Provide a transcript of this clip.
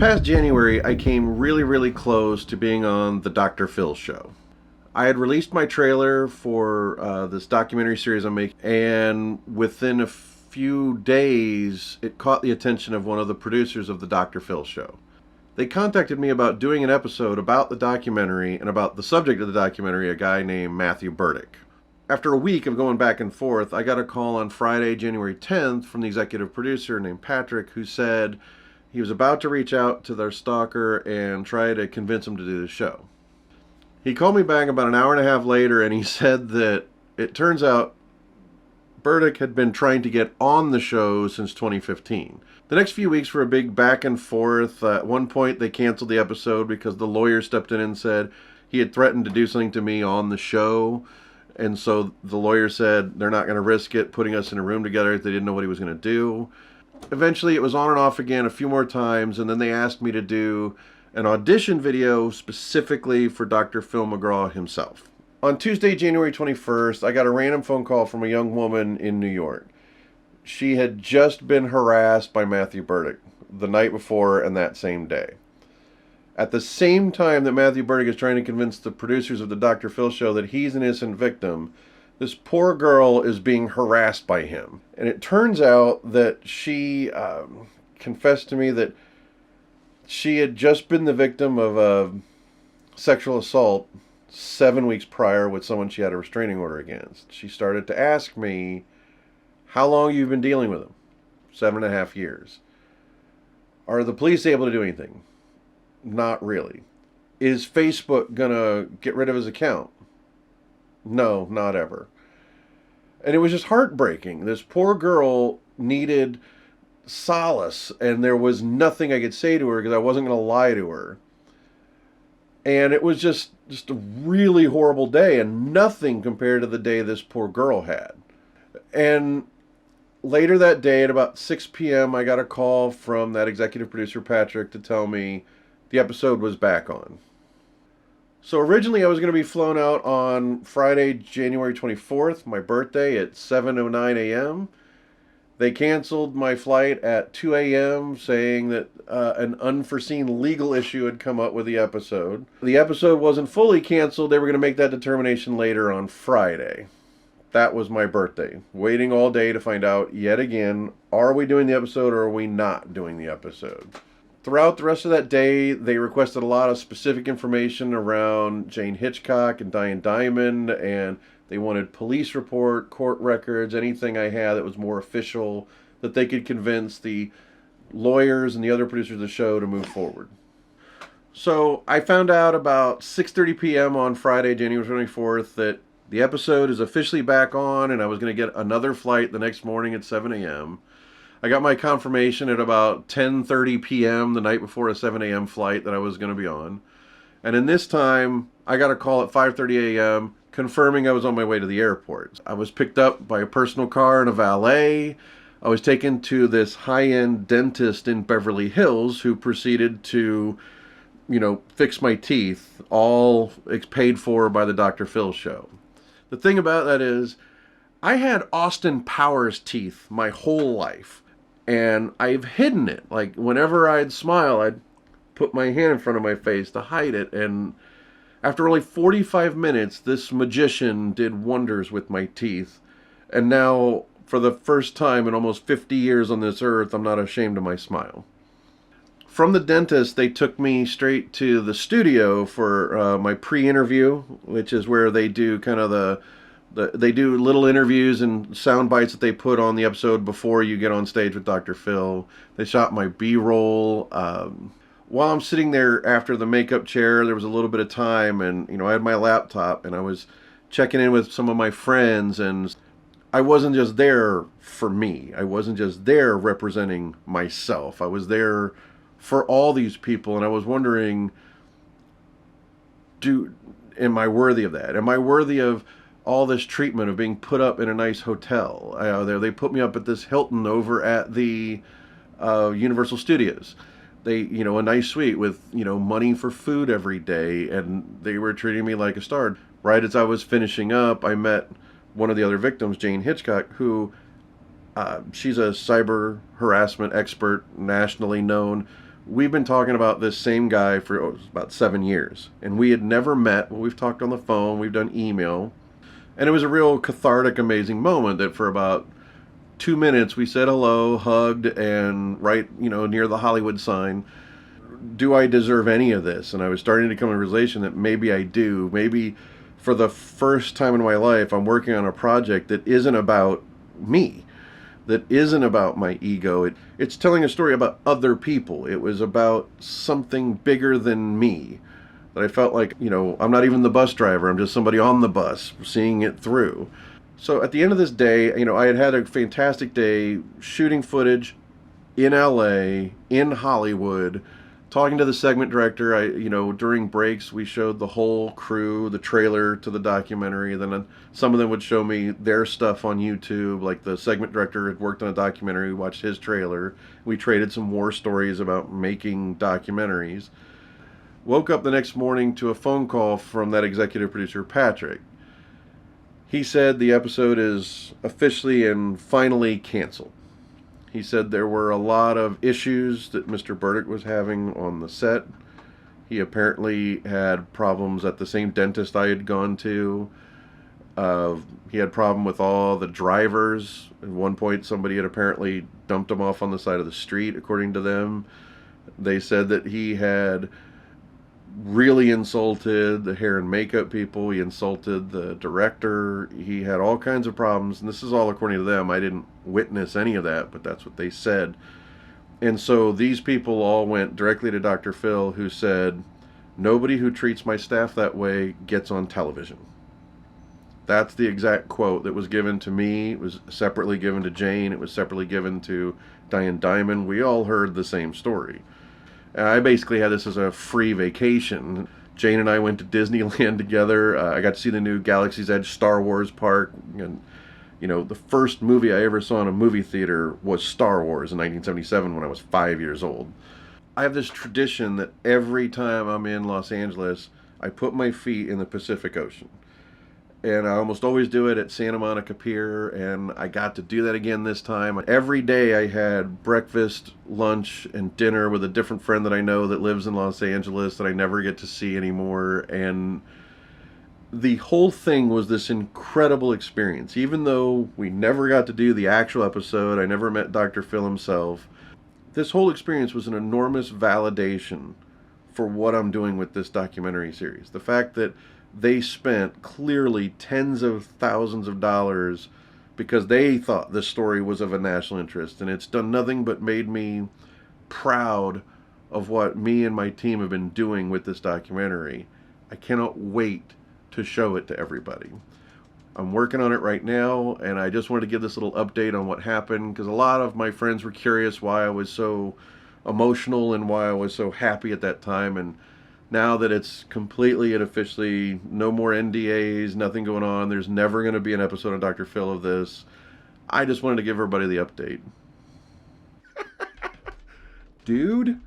past January, I came really close to being on the Dr. Phil show. I had released my trailer for this documentary series I'm making, and within a few days, it caught the attention of one of the producers of the Dr. Phil show. They contacted me about doing an episode about the documentary and about the subject of the documentary, a guy named Matthew Burdick. After a week of going back and forth, I got a call on Friday, January 10th from the executive producer named Patrick, who said he was about to reach out to their stalker and try to convince him to do the show. He called me back about an hour and a half later, and he said that it turns out Burdick had been trying to get on the show since 2015. The next few weeks were a big back and forth. At one point, they canceled the episode because the lawyer stepped in and said he had threatened to do something to me on the show. And so the lawyer said they're not going to risk it putting us in a room together if they didn't know what he was going to do. Eventually, it was on and off again a few more times, and then they asked me to do an audition video specifically for Dr. Phil McGraw himself. On Tuesday, January 21st, I got a random phone call from a young woman in New York. She had just been harassed by Matthew Burdick the night before and that same day. At the same time that Matthew Burdick is trying to convince the producers of the Dr. Phil show that he's an innocent victim, this poor girl is being harassed by him. And it turns out that she confessed to me that she had just been the victim of a sexual assault 7 weeks prior with someone she had a restraining order against. She started to ask me, how long you've been dealing with him? 7.5 years. Are the police able to do anything? Not really. Is Facebook gonna get rid of his account? No, not ever. And it was just heartbreaking. This poor girl needed solace, and there was nothing I could say to her because I wasn't going to lie to her. And it was just a really horrible day, and nothing compared to the day this poor girl had. And later that day at about 6 p.m., I got a call from that executive producer, Patrick, to tell me the episode was back on. So originally I was going to be flown out on Friday, January 24th, my birthday, at 7:09 a.m. They canceled my flight at 2 a.m. saying that an unforeseen legal issue had come up with the episode. The episode wasn't fully canceled. They were going to make that determination later on Friday. That was my birthday. Waiting all day to find out yet again, are we doing the episode or are we not doing the episode? Throughout the rest of that day, they requested a lot of specific information around Jane Hitchcock and Diane Diamond, and they wanted police report, court records, anything I had that was more official that they could convince the lawyers and the other producers of the show to move forward. So I found out about 6:30 p.m. on Friday, January 24th, that the episode is officially back on, and I was going to get another flight the next morning at 7 a.m. I got my confirmation at about 10:30 p.m. the night before a 7 a.m. flight that I was going to be on. And in this time, I got a call at 5:30 a.m. confirming I was on my way to the airport. I was picked up by a personal car and a valet. I was taken to this high-end dentist in Beverly Hills who proceeded to, fix my teeth, all paid for by the Dr. Phil show. The thing about that is, I had Austin Powers teeth my whole life. And I've hidden it. Like, whenever I'd smile, I'd put my hand in front of my face to hide it. And after only 45 minutes, this magician did wonders with my teeth. And now, for the first time in almost 50 years on this earth, I'm not ashamed of my smile. From the dentist, they took me straight to the studio for my pre-interview, which is where they do kind of they do little interviews and sound bites that they put on the episode before you get on stage with Dr. Phil. They shot my B-roll. While I'm sitting there after the makeup chair, there was a little bit of time, and I had my laptop, and I was checking in with some of my friends, and I wasn't just there for me. I wasn't just there representing myself. I was there for all these people, and I was wondering, am I worthy of that? Am I worthy of all this treatment of being put up in a nice hotel? They put me up at this Hilton over at the Universal Studios. They, a nice suite with, money for food every day, and they were treating me like a star. Right as I was finishing up, I met one of the other victims, Jane Hitchcock, who she's a cyber harassment expert, nationally known We've been talking about this same guy for about 7 years, and we had never met. Well, we've talked on the phone, we've done email, and it was a real cathartic, amazing moment that for about 2 minutes we said hello, hugged, and right, near the Hollywood sign, do I deserve any of this? And I was starting to come to a realization that maybe I do. Maybe for the first time in my life, I'm working on a project that isn't about me, that isn't about my ego. It's telling a story about other people. It was about something bigger than me. That I felt like, I'm not even the bus driver. I'm just somebody on the bus seeing it through. So at the end of this day, I had a fantastic day shooting footage in LA, in Hollywood, talking to the segment director. During breaks, we showed the whole crew the trailer to the documentary. Then some of them would show me their stuff on YouTube. Like the segment director had worked on a documentary, we watched his trailer. We traded some war stories about making documentaries. Woke up the next morning to a phone call from that executive producer, Patrick. He said the episode is officially and finally canceled. He said there were a lot of issues that Mr. Burdick was having on the set. He apparently had problems at the same dentist I had gone to. He had problem with all the drivers. At one point, somebody had apparently dumped him off on the side of the street, according to them. They said that he had really insulted the hair and makeup people. He insulted the director. He had all kinds of problems, and this is all according to them. I didn't witness any of that, but that's what they said. And so these people all went directly to Dr. Phil, who said, "Nobody who treats my staff that way gets on television." That's the exact quote that was given to me. It was separately given to Jane. It was separately given to Diane Dimond. We all heard the same story. I basically had this as a free vacation. Jane and I went to Disneyland together. I got to see the new Galaxy's Edge Star Wars park. And, the first movie I ever saw in a movie theater was Star Wars in 1977 when I was 5 years old. I have this tradition that every time I'm in Los Angeles, I put my feet in the Pacific Ocean. And I almost always do it at Santa Monica Pier, and I got to do that again this time. Every day I had breakfast, lunch, and dinner with a different friend that I know that lives in Los Angeles that I never get to see anymore, and the whole thing was this incredible experience. Even though we never got to do the actual episode, I never met Dr. Phil himself, this whole experience was an enormous validation for what I'm doing with this documentary series. The fact that they spent clearly tens of thousands of dollars because they thought this story was of a national interest, and it's done nothing but made me proud of what me and my team have been doing with this documentary. I cannot wait to show it to everybody. I'm working on it right now, and I just wanted to give this little update on what happened, because a lot of my friends were curious why I was so emotional and why I was so happy at that time. And now that it's completely and officially no more NDAs, nothing going on, there's never going to be an episode of Dr. Phil of this, I just wanted to give everybody the update. Dude,